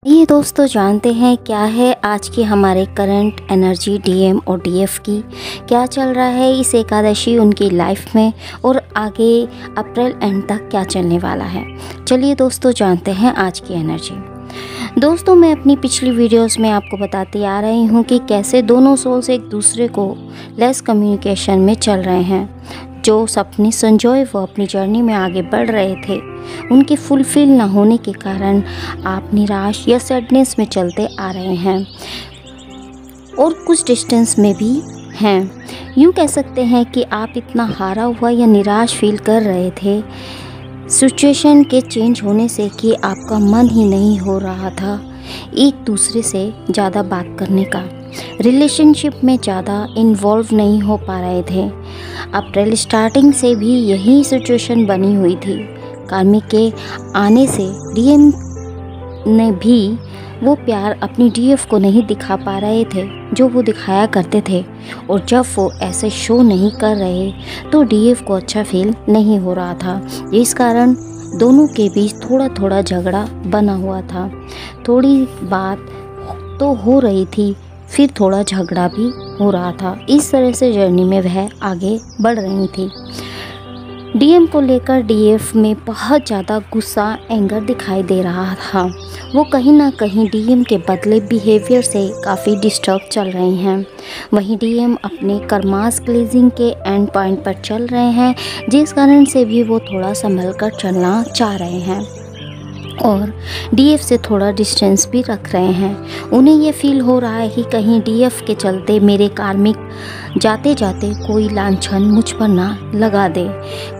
ये दोस्तों जानते हैं क्या है आज की हमारे करंट एनर्जी डीएम और डीएफ की, क्या चल रहा है इस एकादशी उनकी लाइफ में और आगे अप्रैल एंड तक क्या चलने वाला है। चलिए दोस्तों जानते हैं आज की एनर्जी। दोस्तों मैं अपनी पिछली वीडियोस में आपको बताती आ रही हूँ कि कैसे दोनों सोल्स एक दूसरे को लेस कम्युनिकेशन में चल रहे हैं। जो सपने संजोए वो अपनी जर्नी में आगे बढ़ रहे थे, उनके फुलफिल ना होने के कारण आप निराश या सैडनेस में चलते आ रहे हैं और कुछ डिस्टेंस में भी हैं। यूँ कह सकते हैं कि आप इतना हारा हुआ या निराश फील कर रहे थे सिचुएशन के चेंज होने से कि आपका मन ही नहीं हो रहा था एक दूसरे से ज़्यादा बात करने का, रिलेशनशिप में ज़्यादा इन्वॉल्व नहीं हो पा रहे थे। अप्रैल स्टार्टिंग से भी यही सिचुएशन बनी हुई थी। कार्मिक के आने से डीएम ने भी वो प्यार अपनी डीएफ को नहीं दिखा पा रहे थे जो वो दिखाया करते थे, और जब वो ऐसे शो नहीं कर रहे तो डीएफ को अच्छा फील नहीं हो रहा था। इस कारण दोनों के बीच थोड़ा थोड़ा झगड़ा बना हुआ था। थोड़ी बात तो हो रही थी, फिर थोड़ा झगड़ा भी हो रहा था। इस तरह से जर्नी में वह आगे बढ़ रही थी। डीएम को लेकर डीएफ में बहुत ज़्यादा गुस्सा, एंगर दिखाई दे रहा था। वो कहीं ना कहीं डीएम के बदले बिहेवियर से काफ़ी डिस्टर्ब चल रहे हैं। वहीं डीएम अपने कर्मास क्लीजिंग के एंड पॉइंट पर चल रहे हैं, जिस कारण से भी वो थोड़ा संभल कर चलना चाह रहे हैं और डीएफ से थोड़ा डिस्टेंस भी रख रहे हैं। उन्हें ये फील हो रहा है कि कहीं डीएफ के चलते मेरे कार्मिक जाते जाते कोई लांछन मुझ पर ना लगा दे,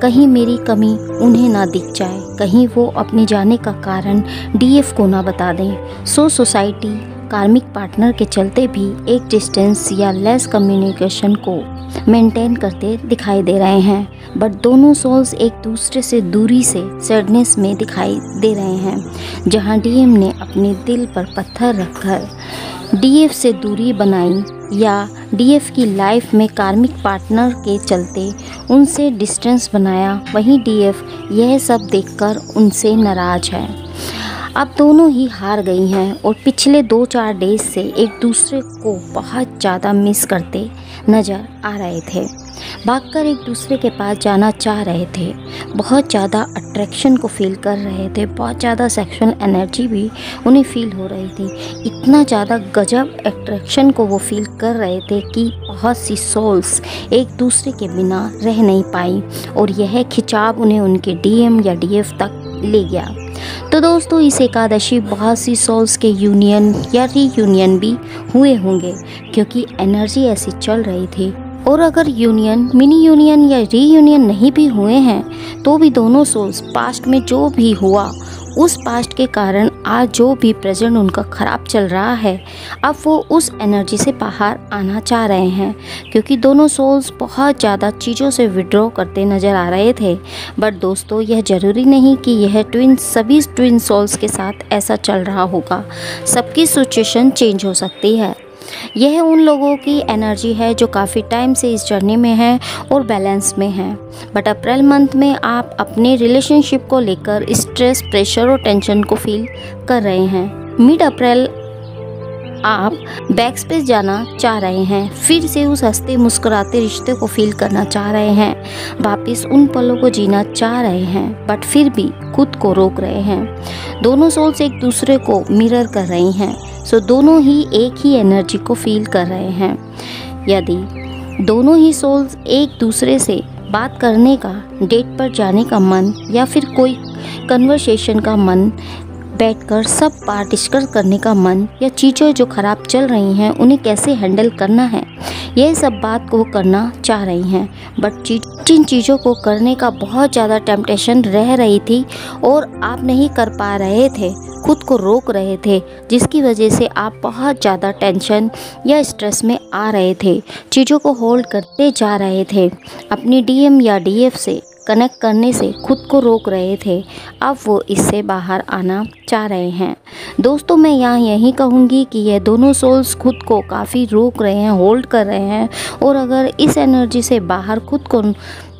कहीं मेरी कमी उन्हें ना दिख जाए, कहीं वो अपने जाने का कारण डीएफ को ना बता दें। सोसाइटी कार्मिक पार्टनर के चलते भी एक डिस्टेंस या लेस कम्युनिकेशन को मेंटेन करते दिखाई दे रहे हैं। बट दोनों सोल्स एक दूसरे से दूरी से सैडनेस में दिखाई दे रहे हैं। जहां डीएम ने अपने दिल पर पत्थर रखकर डीएफ से दूरी बनाई या डीएफ की लाइफ में कार्मिक पार्टनर के चलते उनसे डिस्टेंस बनाया, वहीं डीएफ यह सब देखकर उनसे नाराज है। अब दोनों ही हार गई हैं और पिछले 2-4 डेज से एक दूसरे को बहुत ज़्यादा मिस करते नज़र आ रहे थे। भागकर एक दूसरे के पास जाना चाह रहे थे, बहुत ज़्यादा अट्रैक्शन को फील कर रहे थे, बहुत ज़्यादा सेक्सुअल एनर्जी भी उन्हें फील हो रही थी। इतना ज़्यादा गजब अट्रैक्शन को वो फील कर रहे थे कि बहुत सी सोल्स एक दूसरे के बिना रह नहीं पाई और यह खिंचाव उन्हें उनके डीएम या डीएफ तक ले गया। तो दोस्तों इस एकादशी बहुत सी सोल्स के यूनियन या रीयूनियन भी हुए होंगे, क्योंकि एनर्जी ऐसी चल रही थी। और अगर यूनियन, मिनी यूनियन या रीयूनियन नहीं भी हुए हैं तो भी दोनों सोल्स पास्ट में जो भी हुआ उस पास्ट के कारण आज जो भी प्रेजेंट उनका ख़राब चल रहा है, अब वो उस एनर्जी से बाहर आना चाह रहे हैं, क्योंकि दोनों सोल्स बहुत ज़्यादा चीज़ों से विड्रॉ करते नज़र आ रहे थे। बट दोस्तों यह ज़रूरी नहीं कि यह सभी ट्विन सोल्स के साथ ऐसा चल रहा होगा। सबकी सिचुएशन चेंज हो सकती है। यह उन लोगों की एनर्जी है जो काफ़ी टाइम से इस जर्नी में हैं और बैलेंस में हैं। बट अप्रैल मंथ में आप अपने रिलेशनशिप को लेकर स्ट्रेस, प्रेशर और टेंशन को फील कर रहे हैं। मिड अप्रैल आप बैक स्पेस जाना चाह रहे हैं, फिर से उस हंसते मुस्कुराते रिश्ते को फील करना चाह रहे हैं, वापस उन पलों को जीना चाह रहे हैं, बट फिर भी खुद को रोक रहे हैं। दोनों सोल्स एक दूसरे को मिरर कर रही हैं, सो दोनों ही एक ही एनर्जी को फील कर रहे हैं। यदि दोनों ही सोल्स एक दूसरे से बात करने का, डेट पर जाने का मन या फिर कोई कन्वर्सेशन का मन, बैठकर सब बात डिस्कस करने का मन, या चीज़ें जो ख़राब चल रही हैं उन्हें कैसे हैंडल करना है, यह सब बात को करना चाह रही हैं। बट जिन चीज़ों को करने का बहुत ज़्यादा टेम्पटेशन रह रही थी और आप नहीं कर पा रहे थे, खुद को रोक रहे थे, जिसकी वजह से आप बहुत ज़्यादा टेंशन या स्ट्रेस में आ रहे थे, चीज़ों को होल्ड करते जा रहे थे, अपनी डीएम या डीएफ से कनेक्ट करने से खुद को रोक रहे थे, अब वो इससे बाहर आना चाह रहे हैं। दोस्तों मैं यहाँ यही कहूँगी कि ये दोनों सोल्स खुद को काफ़ी रोक रहे हैं, होल्ड कर रहे हैं, और अगर इस एनर्जी से बाहर खुद को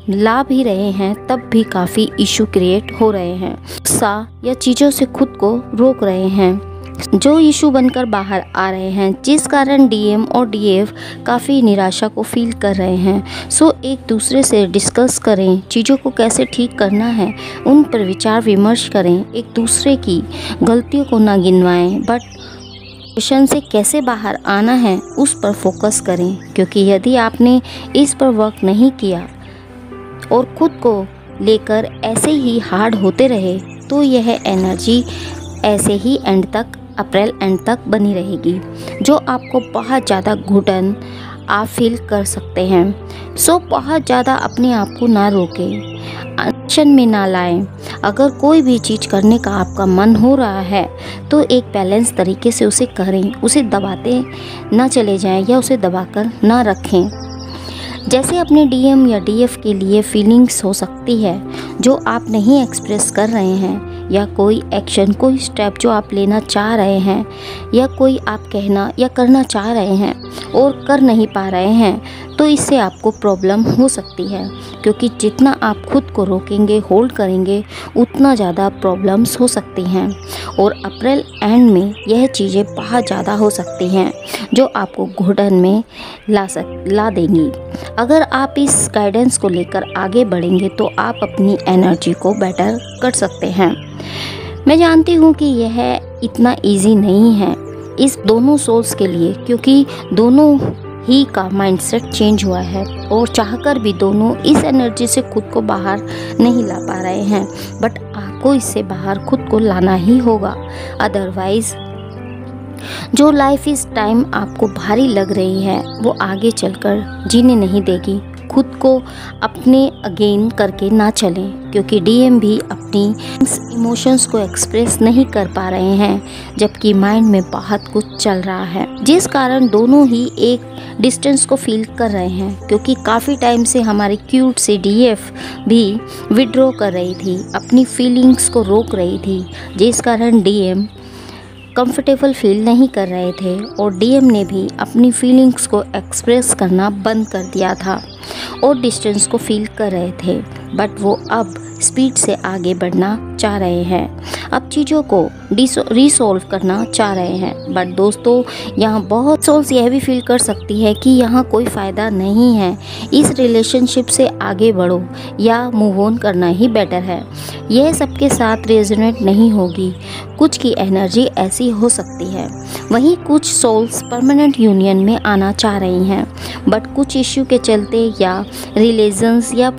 ला भी रहे हैं तब भी काफ़ी इशू क्रिएट हो रहे हैं। गुस्सा या चीज़ों से खुद को रोक रहे हैं, जो इशू बनकर बाहर आ रहे हैं, जिस कारण डीएम और डीएफ काफ़ी निराशा को फील कर रहे हैं। सो एक दूसरे से डिस्कस करें, चीज़ों को कैसे ठीक करना है उन पर विचार विमर्श करें, एक दूसरे की गलतियों को ना गिनवाएं, बट सिचुएशन से कैसे बाहर आना है उस पर फोकस करें। क्योंकि यदि आपने इस पर वर्क नहीं किया और खुद को लेकर ऐसे ही हार्ड होते रहे तो यह एनर्जी ऐसे ही एंड तक, अप्रैल एंड तक बनी रहेगी, जो आपको बहुत ज़्यादा घुटन आप फील कर सकते हैं। सो बहुत ज़्यादा अपने आप को ना रोकें, एक्शन में ना लाएं। अगर कोई भी चीज़ करने का आपका मन हो रहा है तो एक बैलेंस तरीके से उसे करें, उसे दबाते ना चले जाएं या उसे दबाकर ना रखें। जैसे अपने डीएम या डीएफ के लिए फीलिंग्स हो सकती है जो आप नहीं एक्सप्रेस कर रहे हैं, या कोई एक्शन, कोई स्टेप जो आप लेना चाह रहे हैं, या कोई आप कहना या करना चाह रहे हैं और कर नहीं पा रहे हैं, तो इससे आपको प्रॉब्लम हो सकती है। क्योंकि जितना आप खुद को रोकेंगे, होल्ड करेंगे, उतना ज़्यादा प्रॉब्लम्स हो सकती हैं और अप्रैल एंड में यह चीज़ें बहुत ज़्यादा हो सकती हैं जो आपको घुटन में ला देंगी। अगर आप इस गाइडेंस को लेकर आगे बढ़ेंगे तो आप अपनी एनर्जी को बेटर कर सकते हैं। मैं जानती हूँ कि यह इतना इजी नहीं है इस दोनों सोल्स के लिए, क्योंकि दोनों ही का माइंडसेट चेंज हुआ है और चाहकर भी दोनों इस एनर्जी से खुद को बाहर नहीं ला पा रहे हैं। बट आपको इससे बाहर खुद को लाना ही होगा, अदरवाइज जो लाइफ इस टाइम आपको भारी लग रही है वो आगे चलकर जीने नहीं देगी। खुद को अपने अगेन करके ना चलें, क्योंकि डीएम भी अपनी इमोशंस को एक्सप्रेस नहीं कर पा रहे हैं, जबकि माइंड में बहुत कुछ चल रहा है, जिस कारण दोनों ही एक डिस्टेंस को फील कर रहे हैं। क्योंकि काफ़ी टाइम से हमारी क्यूट से डीएफ भी विड्रॉ कर रही थी, अपनी फीलिंग्स को रोक रही थी, जिस कारण डीएम कंफर्टेबल फील नहीं कर रहे थे और डीएम ने भी अपनी फीलिंग्स को एक्सप्रेस करना बंद कर दिया था और डिस्टेंस को फील कर रहे थे। बट वो अब स्पीड से आगे बढ़ना चाह रहे हैं, अब चीज़ों को रिसॉल्व करना चाह रहे हैं। बट दोस्तों, यहाँ बहुत सोल्स यह भी फील कर सकती है कि यहाँ कोई फ़ायदा नहीं है, इस रिलेशनशिप से आगे बढ़ो या मूव ऑन करना ही बेटर है। यह सबके साथ रेजोनेट नहीं होगी, कुछ की एनर्जी ऐसी हो सकती है। वहीं कुछ सोल्स परमानेंट यूनियन में आना चाह रही हैं, बट कुछ इश्यू के चलते या रिलेशंस या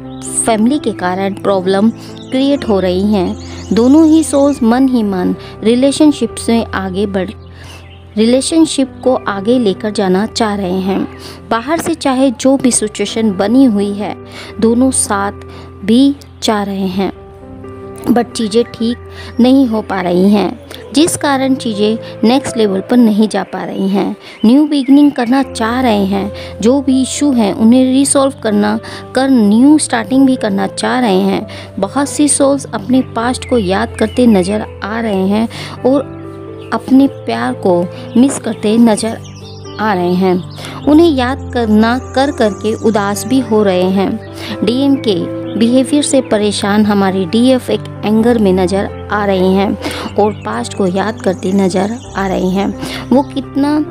फैमिली के कारण प्रॉब्लम क्रिएट हो रही हैं। दोनों ही सोल्स मन ही मन रिलेशनशिप को आगे लेकर जाना चाह रहे हैं। बाहर से चाहे जो भी सिचुएशन बनी हुई है, दोनों साथ भी चाह रहे हैं, बट चीज़ें ठीक नहीं हो पा रही हैं, जिस कारण चीज़ें नेक्स्ट लेवल पर नहीं जा पा रही हैं। न्यू बिगनिंग करना चाह रहे हैं, जो भी इशू हैं उन्हें रिसॉल्व कर न्यू स्टार्टिंग भी करना चाह रहे हैं। बहुत सी सोल्स अपने पास्ट को याद करते नज़र आ रहे हैं और अपने प्यार को मिस करते नज़र आ रहे हैं। उन्हें याद करके उदास भी हो रहे हैं। डीएम के बिहेवियर से परेशान हमारी डीएफ एक एंगर में नज़र आ रही हैं और पास्ट को याद करती नज़र आ रही हैं। वो कितना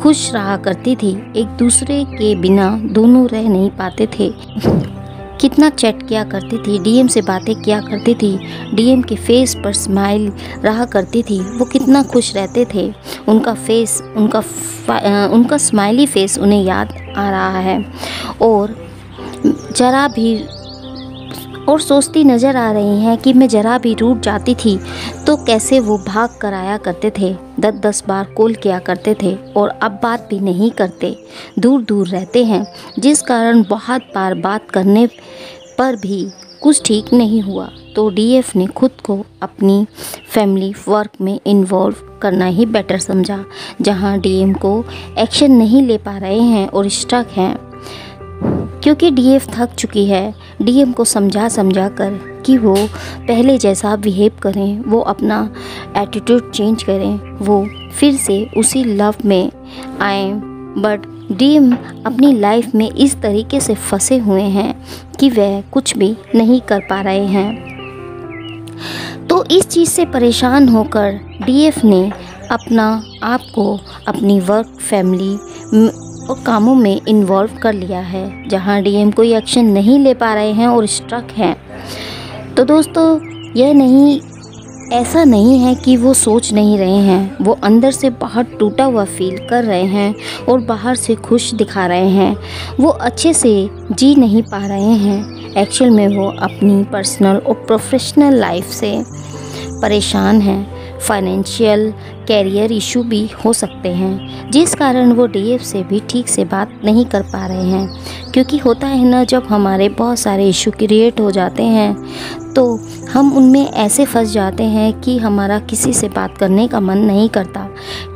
खुश रहा करती थी, एक दूसरे के बिना दोनों रह नहीं पाते थे, कितना चैट किया करती थी, डीएम से बातें किया करती थी, डीएम के फेस पर स्माइल रहा करती थी, वो कितना खुश रहते थे। उनका स्माइली फेस उन्हें याद आ रहा है और सोचती नज़र आ रही हैं कि मैं ज़रा भी रूठ जाती थी तो कैसे वो भाग कर आया करते थे, 10-10 बार कॉल किया करते थे और अब बात भी नहीं करते, दूर दूर रहते हैं, जिस कारण बहुत बार बात करने पर भी कुछ ठीक नहीं हुआ। तो डीएफ ने खुद को अपनी फैमिली वर्क में इन्वॉल्व करना ही बेटर समझा, जहां डीएम को एक्शन नहीं ले पा रहे हैं और स्टक हैं, क्योंकि डीएफ थक चुकी है। डीएम को समझा कर कि वो पहले जैसा बिहेव करें, वो अपना एटीट्यूड चेंज करें, वो फिर से उसी लव में आए। बट डीएम अपनी लाइफ में इस तरीके से फंसे हुए हैं कि वह कुछ भी नहीं कर पा रहे हैं। तो इस चीज़ से परेशान होकर डीएफ ने अपना आप को अपनी वर्क, फैमिली और कामों में इन्वॉल्व कर लिया है, जहां डीएम कोई एक्शन नहीं ले पा रहे हैं और स्ट्रक हैं। तो दोस्तों, ऐसा नहीं है कि वो सोच नहीं रहे हैं, वो अंदर से बाहर टूटा हुआ फील कर रहे हैं और बाहर से खुश दिखा रहे हैं। वो अच्छे से जी नहीं पा रहे हैं। एक्चुअल में वो अपनी पर्सनल और प्रोफेशनल लाइफ से परेशान हैं। फाइनेंशियल, कैरियर इशू भी हो सकते हैं, जिस कारण वो डीएफ से भी ठीक से बात नहीं कर पा रहे हैं। क्योंकि होता है ना, जब हमारे बहुत सारे इशू क्रिएट हो जाते हैं तो हम उनमें ऐसे फंस जाते हैं कि हमारा किसी से बात करने का मन नहीं करता।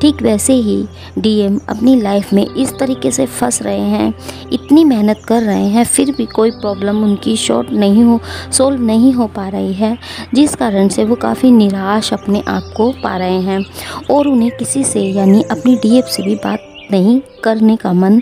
ठीक वैसे ही डीएम अपनी लाइफ में इस तरीके से फंस रहे हैं, इतनी मेहनत कर रहे हैं, फिर भी कोई प्रॉब्लम उनकी सोल्व नहीं हो पा रही है, जिस कारण से वो काफ़ी निराश अपने आप को पा रहे हैं और उन्हें किसी से यानी अपनी डीएफ से भी बात नहीं करने का मन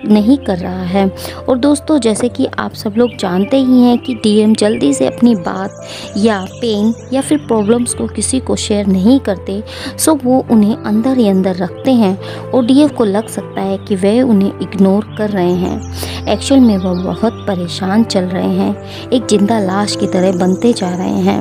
नहीं कर रहा है। और दोस्तों, जैसे कि आप सब लोग जानते ही हैं कि डीएम जल्दी से अपनी बात या पेन या फिर प्रॉब्लम्स को किसी को शेयर नहीं करते, सो वो उन्हें अंदर ही अंदर रखते हैं और डीएफ को लग सकता है कि वह उन्हें इग्नोर कर रहे हैं। एक्चुअल में वो बहुत परेशान चल रहे हैं, एक जिंदा लाश की तरह बनते जा रहे हैं।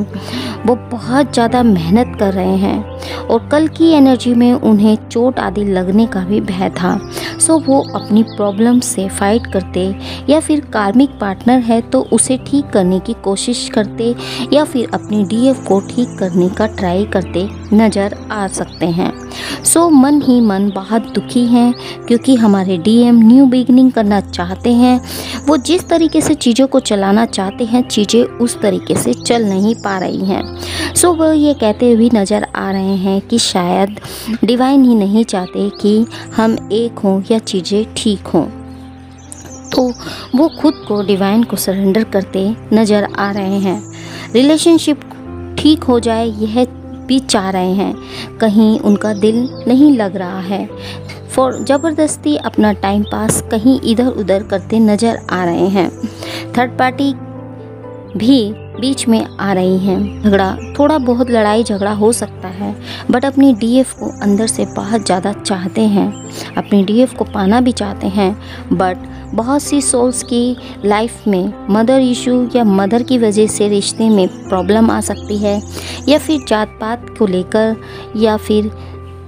वो बहुत ज़्यादा मेहनत कर रहे हैं और कल की एनर्जी में उन्हें चोट आदि लगने का भी भय था। सो वो अपनी प्रॉब्लम से फाइट करते, या फिर कार्मिक पार्टनर है तो उसे ठीक करने की कोशिश करते, या फिर अपनी डीएफ को ठीक करने का ट्राई करते नज़र आ सकते हैं। सो मन ही मन बहुत दुखी हैं, क्योंकि हमारे डीएम न्यू बिगिनिंग करना चाहते हैं। वो जिस तरीके से चीज़ों को चलाना चाहते हैं, चीज़ें उस तरीके से चल नहीं पा रही हैं। सो वो ये कहते हुए नज़र आ रहे हैं कि शायद डिवाइन ही नहीं चाहते कि हम एक हों या चीज़ें ठीक हों। तो वो खुद को डिवाइन को सरेंडर करते नज़र आ रहे हैं। रिलेशनशिप ठीक हो जाए यह भी चाह रहे हैं। कहीं उनका दिल नहीं लग रहा है, ज़बरदस्ती अपना टाइम पास कहीं इधर उधर करते नज़र आ रहे हैं। थर्ड पार्टी भी बीच में आ रही हैं। थोड़ा बहुत लड़ाई झगड़ा हो सकता है, बट अपनी डीएफ को अंदर से बहुत ज़्यादा चाहते हैं, अपनी डीएफ को पाना भी चाहते हैं। बट बहुत सी सोल्स की लाइफ में मदर इशू या मदर की वजह से रिश्ते में प्रॉब्लम आ सकती है, या फिर जात पात को लेकर या फिर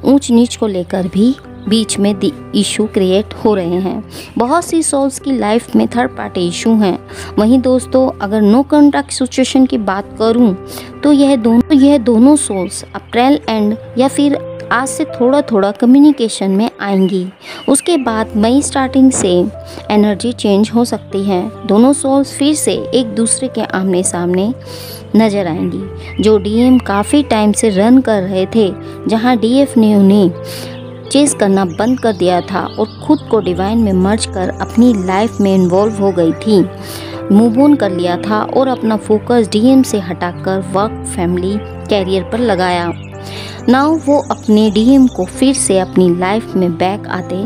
ऊंच नीच को लेकर भी बीच में इशू क्रिएट हो रहे हैं। बहुत सी सोल्स की लाइफ में थर्ड पार्टी इशू हैं। वहीं दोस्तों, अगर नो कॉन्टैक्ट सिचुएशन की बात करूं तो यह दोनों सोल्स अप्रैल एंड या फिर आज से थोड़ा थोड़ा कम्युनिकेशन में आएंगी। उसके बाद मई स्टार्टिंग से एनर्जी चेंज हो सकती है। दोनों सोल्स फिर से एक दूसरे के आमने सामने नज़र आएंगी। जो डीएम काफ़ी टाइम से रन कर रहे थे, जहां डीएफ ने उन्हें चेस करना बंद कर दिया था और खुद को डिवाइन में मर्ज कर अपनी लाइफ में इन्वॉल्व हो गई थी, मूव ऑन कर लिया था और अपना फोकस डीएम से हटाकर वर्क, फैमिली, कैरियर पर लगाया। नाउ वो अपने डीएम को फिर से अपनी लाइफ में बैक आते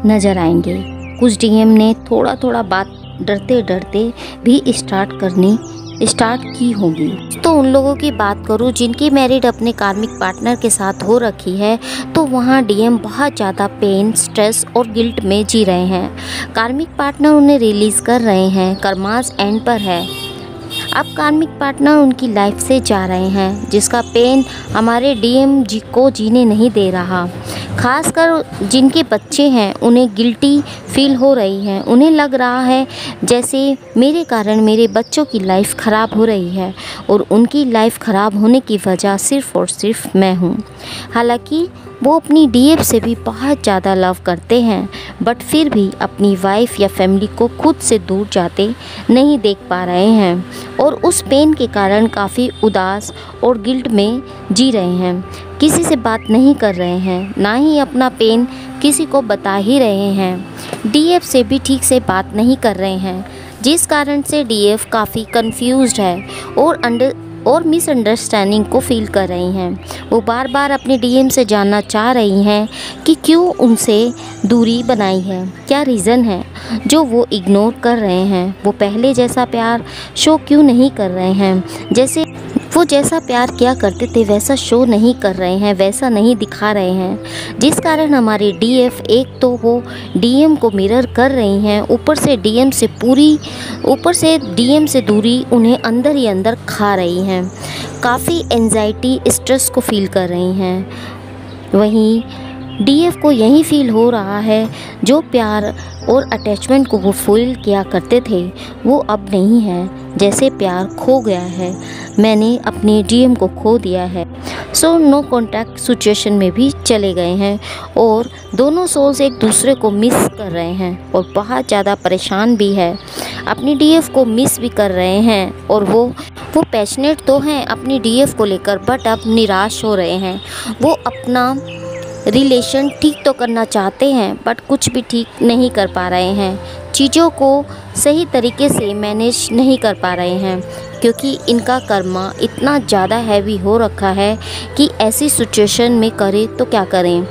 नज़र आएंगे। कुछ डीएम ने थोड़ा थोड़ा बात डरते डरते भी स्टार्ट की होगी। तो उन लोगों की बात करूं जिनकी मैरिड अपने कार्मिक पार्टनर के साथ हो रखी है, तो वहां डीएम बहुत ज़्यादा पेन, स्ट्रेस और गिल्ट में जी रहे हैं। कार्मिक पार्टनर उन्हें रिलीज़ कर रहे हैं, कर्मास एंड पर है। अब कार्मिक पार्टनर उनकी लाइफ से जा रहे हैं, जिसका पेन हमारे डीएम को जीने नहीं दे रहा। खासकर जिनके बच्चे हैं, उन्हें गिल्टी फील हो रही है। उन्हें लग रहा है जैसे मेरे कारण मेरे बच्चों की लाइफ ख़राब हो रही है और उनकी लाइफ ख़राब होने की वजह सिर्फ़ और सिर्फ मैं हूँ। हालांकि वो अपनी डीएफ से भी बहुत ज़्यादा लव करते हैं, बट फिर भी अपनी वाइफ या फैमिली को खुद से दूर जाते नहीं देख पा रहे हैं और उस पेन के कारण काफ़ी उदास और गिल्ट में जी रहे हैं। किसी से बात नहीं कर रहे हैं, ना ही अपना पेन किसी को बता ही रहे हैं। डीएफ से भी ठीक से बात नहीं कर रहे हैं, जिस कारण से डीएफ काफ़ी कंफ्यूज्ड है और मिसअंडरस्टैंडिंग को फील कर रही हैं। वो बार बार अपने डीएम से जानना चाह रही हैं कि क्यों उनसे दूरी बनाई है, क्या रीज़न है जो वो इग्नोर कर रहे हैं। वो पहले जैसा प्यार शो क्यों नहीं कर रहे हैं, जैसे वो जैसा प्यार किया करते थे वैसा शो नहीं कर रहे हैं, वैसा नहीं दिखा रहे हैं, जिस कारण हमारे डीएफ एक तो वो डीएम को मिरर कर रही हैं, ऊपर से डीएम से दूरी उन्हें अंदर ही अंदर खा रही हैं। काफ़ी एंजाइटी स्ट्रेस को फील कर रही हैं। वहीं डीएफ को यही फील हो रहा है जो प्यार और अटैचमेंट को वो फील किया करते थे वो अब नहीं है, जैसे प्यार खो गया है, मैंने अपने डीएम को खो दिया है। सो नो कॉन्टैक्ट सिचुएशन में भी चले गए हैं और दोनों सोल्स एक दूसरे को मिस कर रहे हैं और बहुत ज़्यादा परेशान भी है, अपनी डीएफ को मिस भी कर रहे हैं और वो पैशनेट तो हैं अपनी डीएफ को लेकर, बट अब निराश हो रहे हैं। वो अपना रिलेशन ठीक तो करना चाहते हैं बट कुछ भी ठीक नहीं कर पा रहे हैं, चीज़ों को सही तरीके से मैनेज नहीं कर पा रहे हैं, क्योंकि इनका कर्मा इतना ज़्यादा हैवी हो रखा है कि ऐसी सिचुएशन में करें तो क्या करें,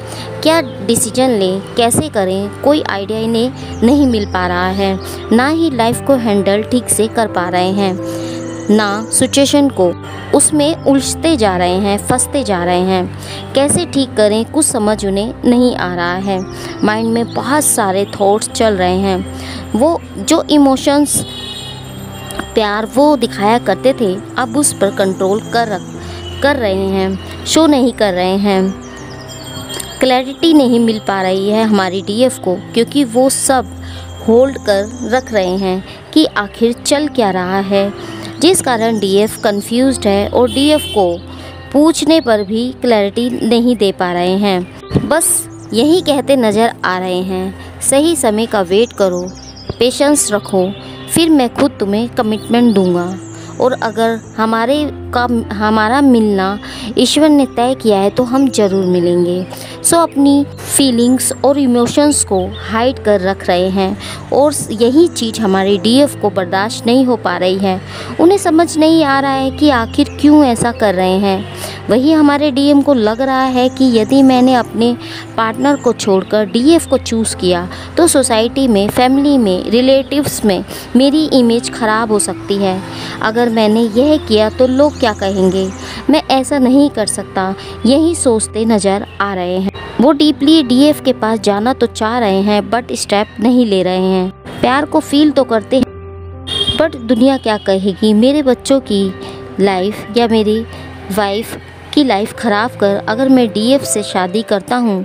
क्या डिसीजन लें, कैसे करें, कोई आइडिया इन्हें नहीं मिल पा रहा है। ना ही लाइफ को हैंडल ठीक से कर पा रहे हैं, ना सिचुएशन को, उसमें उलझते जा रहे हैं, फंसते जा रहे हैं। कैसे ठीक करें कुछ समझ उन्हें नहीं आ रहा है। माइंड में बहुत सारे थॉट्स चल रहे हैं। वो जो इमोशंस प्यार वो दिखाया करते थे अब उस पर कंट्रोल कर रहे हैं, शो नहीं कर रहे हैं। क्लैरिटी नहीं मिल पा रही है हमारी डीएफ को, क्योंकि वो सब होल्ड कर रख रहे हैं कि आखिर चल क्या रहा है, जिस कारण डीएफ कंफ्यूज्ड है और डीएफ को पूछने पर भी क्लैरिटी नहीं दे पा रहे हैं। बस यही कहते नज़र आ रहे हैं, सही समय का वेट करो, पेशेंस रखो, फिर मैं खुद तुम्हें कमिटमेंट दूंगा, और अगर हमारा मिलना ईश्वर ने तय किया है तो हम ज़रूर मिलेंगे। सो अपनी फीलिंग्स और इमोशंस को हाइड कर रख रहे हैं और यही चीज़ हमारे डीएफ को बर्दाश्त नहीं हो पा रही है। उन्हें समझ नहीं आ रहा है कि आखिर क्यों ऐसा कर रहे हैं। वही हमारे डीएम को लग रहा है कि यदि मैंने अपने पार्टनर को छोड़कर डीएफ को चूज़ किया तो सोसाइटी में, फैमिली में, रिलेटिव्स में मेरी इमेज ख़राब हो सकती है। अगर मैंने यह किया तो लोग क्या कहेंगे, मैं ऐसा नहीं कर सकता, यही सोचते नज़र आ रहे हैं। वो डीपली डीएफ के पास जाना तो चाह रहे हैं बट स्टेप नहीं ले रहे हैं। प्यार को फील तो करते हैं बट दुनिया क्या कहेगी, मेरे बच्चों की लाइफ या मेरी वाइफ की लाइफ ख़राब कर अगर मैं डीएफ से शादी करता हूँ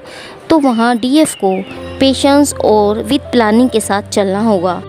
तो वहाँ डीएफ को पेशेंस और विद प्लानिंग के साथ चलना होगा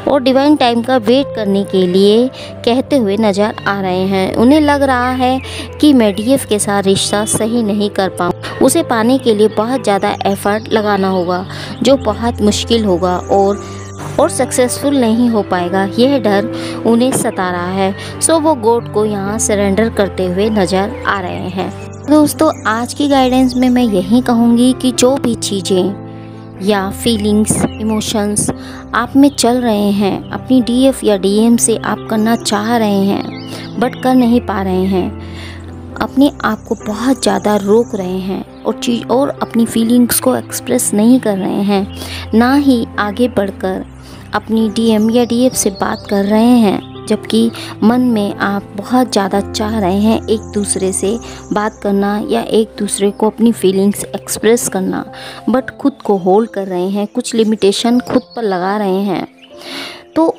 और डिवाइन टाइम का वेट करने के लिए कहते हुए नज़र आ रहे हैं। उन्हें लग रहा है कि मैं डीएफ के साथ रिश्ता सही नहीं कर पाऊँ, उसे पाने के लिए बहुत ज़्यादा एफर्ट लगाना होगा जो बहुत मुश्किल होगा और सक्सेसफुल नहीं हो पाएगा। यह डर उन्हें सता रहा है। सो वो गॉड को यहाँ सरेंडर करते हुए नज़र आ रहे हैं। दोस्तों आज की गाइडेंस में मैं यही कहूँगी कि जो भी चीज़ें या फीलिंग्स, इमोशंस आप में चल रहे हैं, अपनी डीएफ या डीएम से आप करना चाह रहे हैं बट कर नहीं पा रहे हैं, अपने आप को बहुत ज़्यादा रोक रहे हैं और अपनी फीलिंग्स को एक्सप्रेस नहीं कर रहे हैं, ना ही आगे बढ़कर अपनी डीएम या डीएफ से बात कर रहे हैं, जबकि मन में आप बहुत ज़्यादा चाह रहे हैं एक दूसरे से बात करना या एक दूसरे को अपनी फीलिंग्स एक्सप्रेस करना, बट खुद को होल्ड कर रहे हैं, कुछ लिमिटेशन खुद पर लगा रहे हैं। तो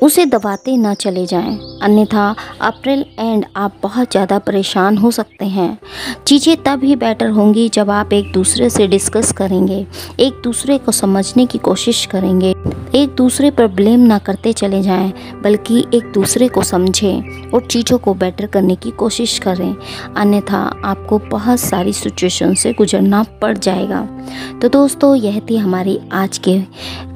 उसे दबाते ना चले जाएं, अन्यथा अप्रैल एंड आप बहुत ज़्यादा परेशान हो सकते हैं। चीज़ें तब ही बेटर होंगी जब आप एक दूसरे से डिस्कस करेंगे, एक दूसरे को समझने की कोशिश करेंगे, एक दूसरे पर ब्लेम ना करते चले जाएं, बल्कि एक दूसरे को समझें और चीज़ों को बेटर करने की कोशिश करें, अन्यथा आपको बहुत सारी सिचुएशन से गुजरना पड़ जाएगा। तो दोस्तों यह थी हमारी आज के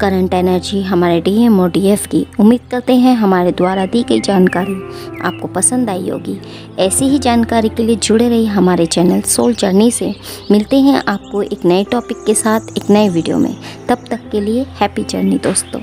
करंट एनर्जी हमारे डीएम और डीएफ की। उम्मीद करते हैं हमारे द्वारा दी गई जानकारी आपको पसंद आई होगी। ऐसी ही जानकारी के लिए जुड़े रहिए हमारे चैनल सोल जर्नी से। मिलते हैं आपको एक नए टॉपिक के साथ एक नए वीडियो में। तब तक के लिए हैप्पी जर्नी दोस्तों।